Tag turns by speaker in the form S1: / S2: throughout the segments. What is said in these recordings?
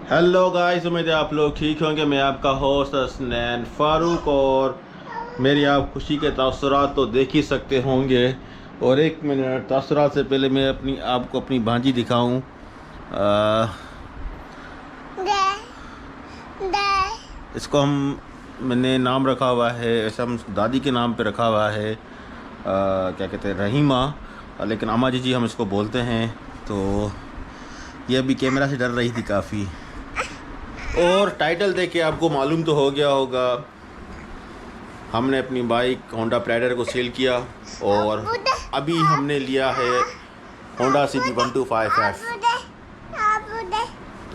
S1: Hello guys, उम्मीद है आप लोग ठीक होंगे। मैं आपका होस्ट हसनैन फ़ारूक और मेरी आप खुशी के तासुरात तो देख ही सकते होंगे। और एक मिनट, तासुरात से पहले मैं आपको अपनी भांजी दिखाऊं। इसको मैंने नाम रखा हुआ है, ऐसा हम उसको दादी के नाम पे रखा हुआ है। क्या कहते हैं, रहीमा, लेकिन अम्मा जी हम इसको बोलते हैं। तो ये अभी कैमरा से डर रही थी काफ़ी। और टाइटल देख के आपको मालूम तो हो गया होगा, हमने अपनी बाइक होंडा प्राइडर को सेल किया और अभी हमने लिया है होंडा CB125F।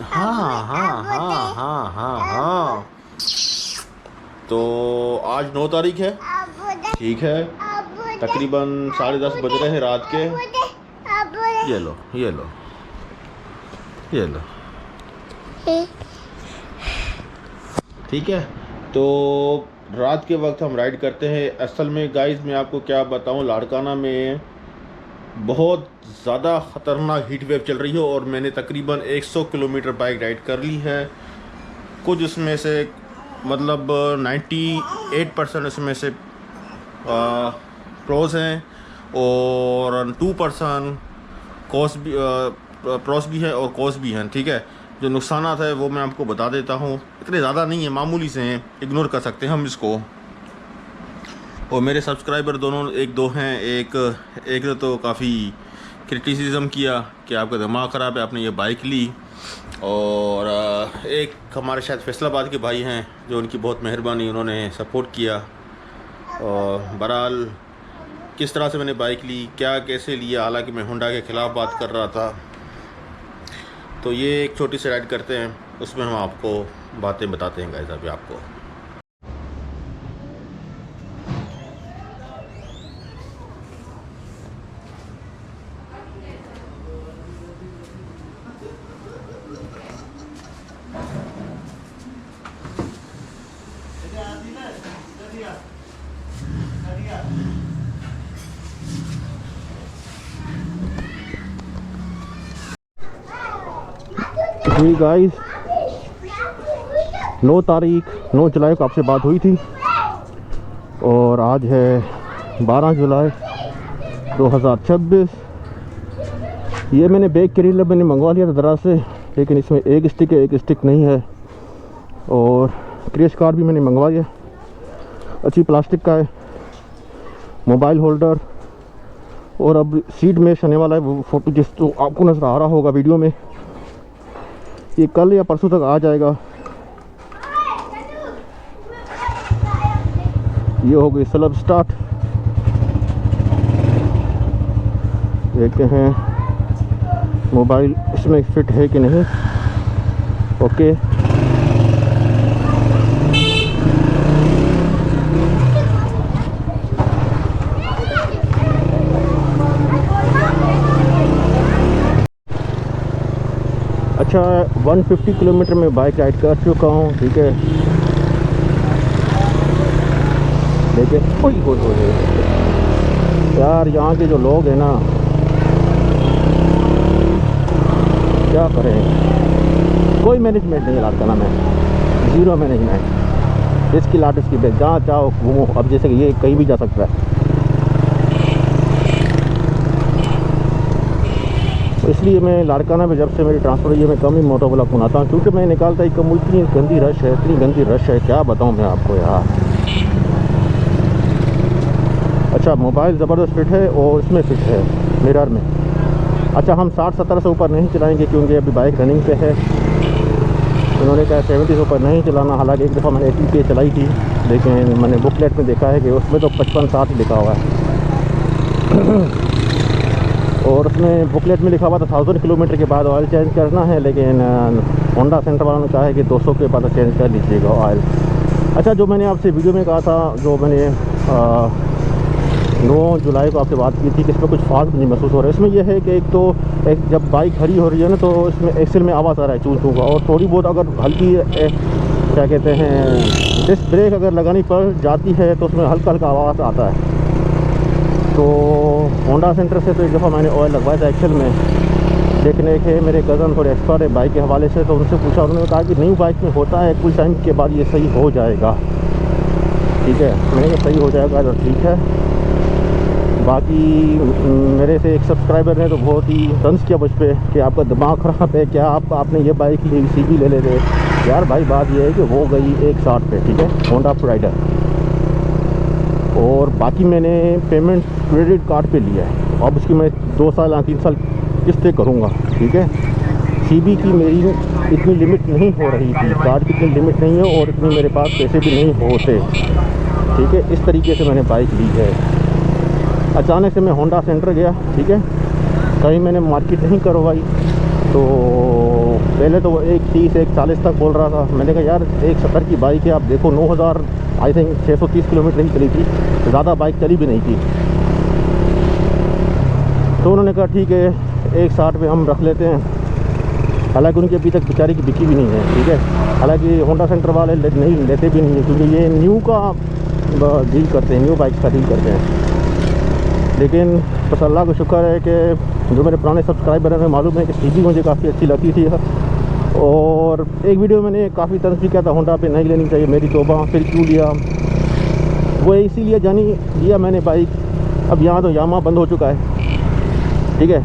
S1: हाँ हाँ हाँ हाँ हाँ हाँ। तो आज 9 तारीख है, ठीक है, तकरीबन 10:30 बज रहे हैं रात के। ये लो ये लो ये लो, ठीक है। तो रात के वक्त हम राइड करते हैं। असल में गाइस मैं आपको क्या बताऊं, लाड़काना में बहुत ज़्यादा ख़तरनाक हीट वेव चल रही है और मैंने तकरीबन 100 किलोमीटर बाइक राइड कर ली है। कुछ उसमें से मतलब 98% उसमें से प्रोस हैं और 2% प्रोस भी है और कॉस भी हैं, ठीक है। जो नुकसानात है वो मैं आपको बता देता हूँ, इतने ज़्यादा नहीं है, मामूली से हैं, इग्नोर कर सकते हैं हम इसको। और मेरे सब्सक्राइबर दोनों एक दो हैं, एक ने तो काफ़ी क्रिटिसिज्म किया कि आपका दिमाग ख़राब है, आपने ये बाइक ली। और एक हमारे शायद फैसलाबाद के भाई हैं जो, उनकी बहुत मेहरबानी, उन्होंने सपोर्ट किया। और बहरहाल किस तरह से मैंने बाइक ली, क्या कैसे लिया, हालांकि मैं होंडा के ख़िलाफ़ बात कर रहा था। तो ये एक छोटी सी राइड करते हैं, उसमें हम आपको बातें बताते हैं गाइस अभी आपको। जी गाइस, 9 तारीख 9 जुलाई को आपसे बात हुई थी और आज है 12 जुलाई 2026। ये मैंने बैग के लिए मैंने मंगवा लिया था दराज से, लेकिन इसमें एक स्टिक है, एक स्टिक नहीं है। और क्रैश कार्ड भी मैंने मंगवा लिया, अच्छी प्लास्टिक का है, मोबाइल होल्डर। और अब सीट मैश आने वाला है, वो फोटो जिस तो आपको नज़र आ रहा होगा वीडियो में, ये कल या परसों तक आ जाएगा। ये हो गई स्लब स्टार्ट, देखते हैं मोबाइल इसमें फिट है कि नहीं। ओके, अच्छा 150 किलोमीटर में बाइक राइड कर चुका हूँ, ठीक है। लेकिन ओए होए होए यार, यहाँ के जो लोग हैं ना, क्या करें, कोई मैनेजमेंट नहीं लाड़काना में, ज़ीरो मैनेजमेंट। इसकी लाट इसकी बेच, जहाँ चाहो घूमो। अब जैसे कि ये कहीं भी जा सकता है, इसलिए मैं लाड़काना में जब से मेरी ट्रांसफ़र हुई है, मैं कम ही मोटो ब्लॉक बनाता हूँ, क्योंकि मैं निकालता ही कम। इतनी गंदी रश है, इतनी गंदी रश है, क्या बताऊँ मैं आपको यार। अच्छा, मोबाइल ज़बरदस्त फिट है और इसमें फिट है मिरर में। अच्छा, हम 60-70 से ऊपर नहीं चलाएंगे क्योंकि अभी बाइक रनिंग पे है। उन्होंने कहा 70 से ऊपर नहीं चलाना। हालांकि एक दफ़ा मैंने 80 पे चलाई थी, लेकिन मैंने बुकलेट में देखा है कि उसमें तो 55-60 लिखा हुआ है। और उसमें बुकलेट में लिखा हुआ था 1000 किलोमीटर के बाद ऑयल चेंज करना है, लेकिन होंडा सेंटर वालों ने कहा है कि 200 के बाद चेंज कर लीजिएगा ऑयल। अच्छा, जो मैंने आपसे वीडियो में कहा था, जो मैंने 9 जुलाई को आपसे बात की थी कि इसमें कुछ फाल्ट नहीं महसूस हो रहा है। इसमें यह है कि एक जब बाइक खड़ी हो रही है ना, तो इसमें एक्सेल में आवाज़ आ रहा है चूँ चूँ का, और थोड़ी बहुत अगर हल्की क्या कहते हैं डिस्क ब्रेक अगर लगानी पड़ जाती है तो उसमें हल्का हल्का आवाज़ आता है। तो होंडा सेंटर से तो एक दफ़ा मैंने ऑयल लगवाया था एक्सेल में, देखने के मेरे कज़न थोड़े एक्सपर्ट है बाइक के हवाले से, तो उनसे पूछा, उन्होंने कहा कि न्यू बाइक में होता है कुछ टाइम के बाद ये सही हो जाएगा। ठीक है, मैंने कहा सही हो जाएगा तो ठीक है। बाकी मेरे से एक सब्सक्राइबर ने तो बहुत ही तंज किया मुझ पर कि आपका दिमाग ख़राब है क्या, आपने ये बाइक ली, सीबी ले लेते। यार भाई बात ये है कि वो गई 160 पे, ठीक है, होंडा प्राइडर, और बाकी मैंने पेमेंट क्रेडिट कार्ड पे लिया है। अब उसकी मैं 2 साल या 3 साल किस्तें करूँगा। ठीक है, सीबी की मेरी इतनी लिमिट नहीं हो रही थी, कार्ड की इतनी लिमिट नहीं है और इतनी मेरे पास पैसे भी नहीं होते। ठीक है, इस तरीके से मैंने बाइक ली है। अचानक से मैं होंडा सेंटर गया, ठीक है, कहीं मैंने मार्केट नहीं करवाई, तो पहले तो वो 130 140 तक बोल रहा था। मैंने कहा यार 170 की बाइक है, आप देखो 9000 आई थिंक 630 किलोमीटर ही चली थी, ज़्यादा बाइक चली भी नहीं थी। तो उन्होंने कहा ठीक है 160 पे हम रख लेते हैं। हालांकि उनकी अभी तक बेचारी की बिकी भी नहीं है। ठीक है, हालांकि होंडा सेंटर वाले नहीं लेते भी नहीं है, क्योंकि ये न्यू का डील करते हैं, न्यू बाइक का डील करते हैं। लेकिन बस अल्लाह का शुक्र है कि जो मेरे पुराने सब्सक्राइबर हैं, मालूम है कि सीबी मुझे काफ़ी अच्छी लगती थी। और एक वीडियो मैंने काफ़ी तंज भी किया था, होंडा पे नहीं लेनी चाहिए, मेरी तौबा, फिर क्यों लिया, वो इसीलिए जानी लिया मैंने बाइक। अब यहाँ तो यामा बंद हो चुका है। ठीक है,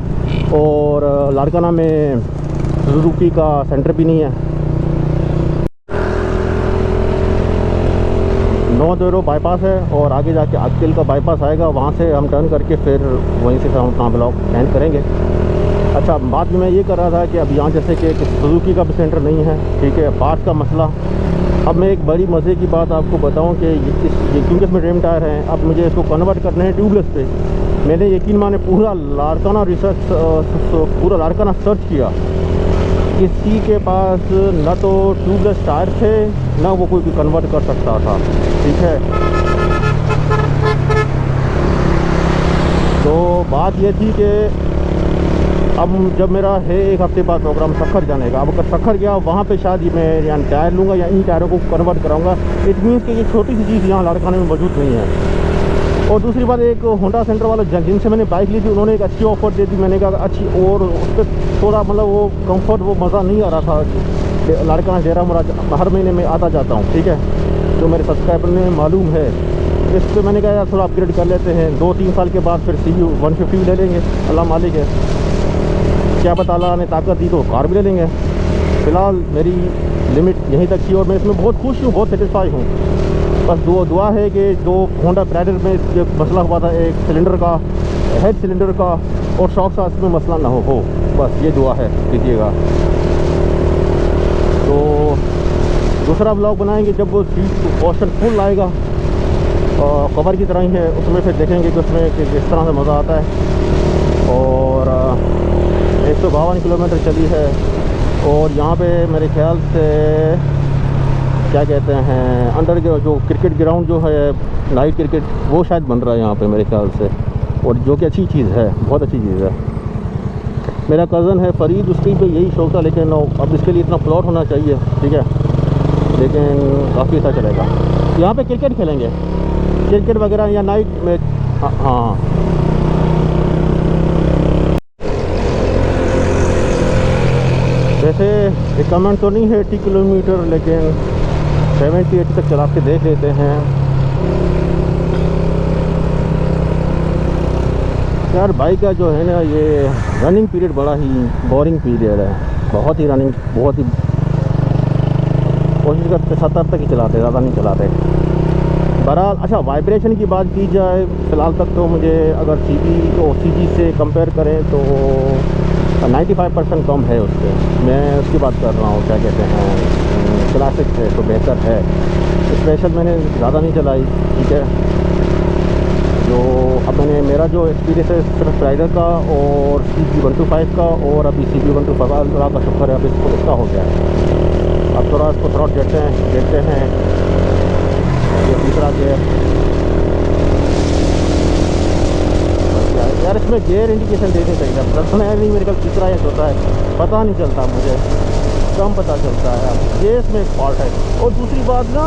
S1: और लाड़काना में सुजुकी का सेंटर भी नहीं है। 9 देरो बाईपास है और आगे जाके अक्किल का बाईपास आएगा, वहाँ से हम टर्न करके फिर वहीं से हम अपना ब्लॉग एंड करेंगे। अच्छा, बात मैं ये कर रहा था कि अब यहाँ जैसे कि सुजुकी का भी सेंटर नहीं है। ठीक है, पार्ट्स का मसला। अब मैं एक बड़ी मज़े की बात आपको बताऊं कि क्योंकि इसमें रेम टायर हैं, अब मुझे इसको कन्वर्ट करने हैं ट्यूबलेस पे। मैंने यकीन माने पूरा लाड़काना रिसर्च, पूरा लाड़काना सर्च किया, किसी के पास न तो ट्यूबलेस टायर थे, ना वो कोई भी कन्वर्ट कर सकता था। ठीक है, तो बात ये थी कि अब जब मेरा है 1 हफ्ते बाद प्रोग्राम सखर जाने का, अब अगर सखर गया वहाँ पे शायद मैं या टायर लूँगा या इन टायरों को कन्वर्ट कराऊँगा। इट मीन्स कि ये छोटी सी चीज़ यहाँ लाड़काने में मौजूद नहीं है। और दूसरी बात, एक होंडा सेंटर वाला जिनसे मैंने बाइक ली थी, उन्होंने एक अच्छी ऑफ़र दे दी। मैंने कहा अच्छी, और उस पर थोड़ा मतलब वो कंफर्ट, वो मज़ा नहीं आ रहा था। लाड़काना डेरा मुराद हर महीने में आता जाता हूँ। ठीक है, जो मेरे सब्सक्राइबर ने मालूम है, इस पर मैंने कहा यार थोड़ा अपग्रेड कर लेते हैं। 2-3 साल के बाद फिर CB 150 ले लेंगे, अल्लाह मालिक है, क्या पता अल्लाह ने ताकत दी तो कार भी ले लेंगे। फ़िलहाल मेरी लिमिट यहीं तक थी और मैं इसमें बहुत खुश हूँ, बहुत सेटिस्फाई हूँ। बस दुआ है कि जो होंडा प्राइडर में जो मसला हुआ था एक सिलेंडर का, हेड सिलेंडर का और शॉक सा, इसमें मसला ना हो, बस ये दुआ है, कीजिएगा। तो दूसरा ब्लॉग बनाएंगे जब वो सीट पोर्शन फुल आएगा, और कवर की तरह ही है, उसमें फिर देखेंगे कि उसमें किस तरह से मज़ा आता है। और 152 किलोमीटर चली है, और यहाँ पे मेरे ख्याल से क्या कहते हैं, अंडर जो क्रिकेट ग्राउंड जो है, नाइट क्रिकेट, वो शायद बन रहा है यहाँ पे मेरे ख्याल से, और जो कि अच्छी चीज़ है, बहुत अच्छी चीज़ है। मेरा कज़न है फरीद, उसकी भी यही शौक था, लेकिन अब इसके लिए इतना प्लॉट होना चाहिए। ठीक है, लेकिन काफ़ी अच्छा चलेगा। यहाँ पे क्रिकेट खेलेंगे, क्रिकेट वगैरह या नाइट में। हाँ, वैसे रिकमेंड तो नहीं है 80 किलोमीटर, लेकिन 70-80 तक चला के देख लेते हैं। यार बाइक का जो है ना, ये रनिंग पीरियड बड़ा ही बोरिंग पीरियड है, बहुत ही रनिंग, बहुत ही कोशिश करते 70 तक ही चलाते, ज़्यादा नहीं चलाते। बहरहाल अच्छा, वाइब्रेशन की बात की जाए, फ़िलहाल तक तो मुझे अगर CB को CG से कंपेयर करें तो 95% कम है उससे। मैं उसकी बात कर रहा हूँ, क्या कहते हैं, क्लासिक से तो बेहतर है। स्पेशल मैंने ज़्यादा नहीं चलाई। ठीक है, जो अब मेरा जो एक्सपीरियंस है सिर्फ राइडर का और CB 125 का, और अभी CB 125 अल्लाह का शुक्र है अब इसका हो गया है। अब थोड़ा इसको थोड़ा देखते हैं ये तीसरा गियर। यार इसमें गियर इंडिकेशन देने चाहिए, पर्सन है नहीं मेरे ख्याल तीसरा या चौथा है, पता नहीं चलता, मुझे कम पता चलता है। ये इसमें एक फॉल्ट है। और दूसरी बात ना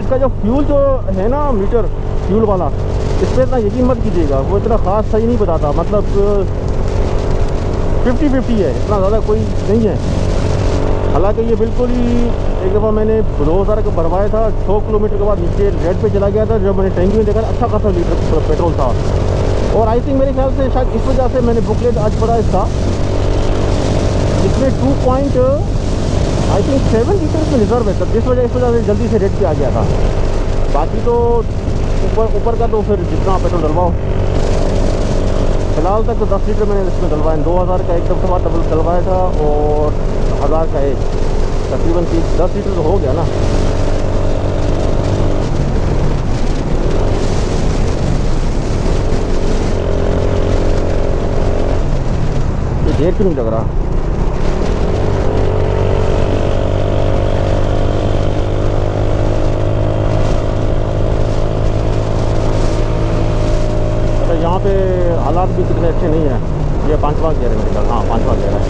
S1: इसका जो फ्यूल जो है ना, मीटर फ्यूल वाला, इस पर इतना यकीन मत कीजिएगा, वो इतना ख़ास सही नहीं बताता। मतलब 50-50 है, इतना ज़्यादा कोई नहीं है। हालांकि ये बिल्कुल ही, एक दफ़ा मैंने 2000 का भरवाया था, 100 किलोमीटर के बाद नीचे रेड पे चला गया था। जब मैंने टैंकी में देखा अच्छा खासा लीटर पेट्रोल था। और आई थिंक मेरे ख्याल से शायद इस वजह से मैंने बुकलेट आज पढ़ा इसका, इसमें 2.7 लीटर में रिजर्व है, तब इस वजह से जल्दी से रेड पे आ गया था। बाकी तो ऊपर का तो फिर जितना पेट्रोल डलवाओ। फिलहाल तक तो 10 लीटर मैंने इसमें डलवाया, 2000 का एक दफ़ा डबल डलवाया था और 1000 का एक, तकरीबन 10 लीटर तो हो गया ना। ये ढेर क्यों नहीं लग रहा? अच्छा, यहाँ पे हालात भी कितने अच्छे नहीं हैं। ये 5वां गियर है मेरे ख्याल, हाँ 5वां गियर है,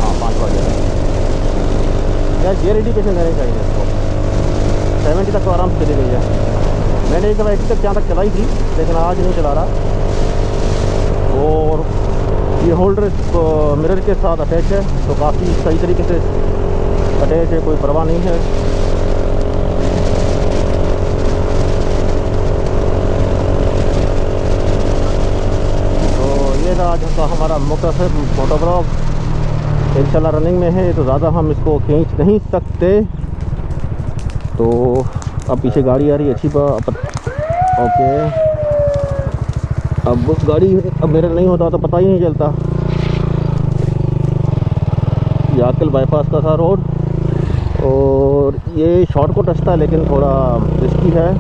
S1: हाँ 5वां गियर है। यार गियर इंडिकेशन देने चाहिए इसको। 70 तक तो आराम से चली गई है। मैंने एक दफ़ा 80 तक यहाँ तक चलाई थी, लेकिन आज नहीं चला रहा। और ये होल्डर मिरर के साथ अटैच है, तो काफ़ी सही तरीके से अटैच है, कोई परवाह नहीं है। तो ये था आज का हमारा मुख्तसर फोटोग्राफ। इंशाल्लाह रनिंग में है तो ज़्यादा हम इसको खींच नहीं सकते। तो अब पीछे गाड़ी आ रही है अच्छी ओके। अब गाड़ी अब मेरा नहीं होता तो पता ही नहीं चलता। याकल बाईपास का था रोड, और ये शॉर्टकट रास्ता है लेकिन थोड़ा रिस्की है।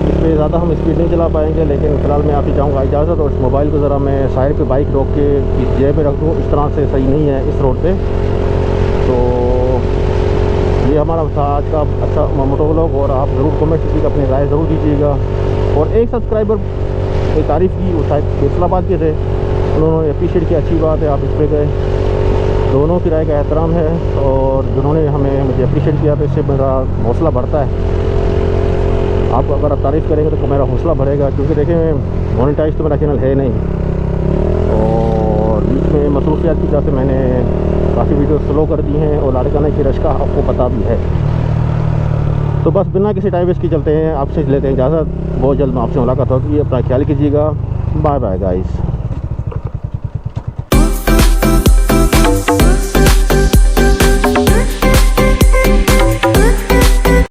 S1: इसमें ज़्यादा हम स्पीड नहीं चला पाएंगे, लेकिन फ़िलहाल मैं आपसे चाहूँगा इजाज़त। और इस मोबाइल को ज़रा मैं साइड पे बाइक रोक के इस जेब में रख दूँ, इस तरह से सही नहीं है इस रोड पे। तो ये हमारा था आज का अच्छा मोटो व्लॉग। और आप ज़रूर कमेंट कीजिएगा, अपनी राय ज़रूर दीजिएगा। और एक सब्सक्राइबर की तारीफ़ की, वो शायद फैसलाबाद के थे, उन्होंने अप्रीशिएट किया, अच्छी बात है आप इस पर गए। दोनों की राय का एहतराम है, और जिन्होंने हमें मुझे अप्रीशिएट किया तो इससे मेरा हौसला बढ़ता है। आप अगर आप तारीफ़ करेंगे तो मेरा हौसला बढ़ेगा, क्योंकि देखें मोनेटाइज तो मेरा चैनल है नहीं, और बीच में मसरूफियात की वजह से मैंने काफ़ी वीडियो स्लो कर दी हैं, और लाड़काना की रश का आपको पता भी है। तो बस बिना किसी टाइम वेस्ट के चलते हैं, आपसे लेते हैं इजाज़त। बहुत जल्द मैं आपसे मुलाकात होगी। अपना ख्याल कीजिएगा। Bye bye guys.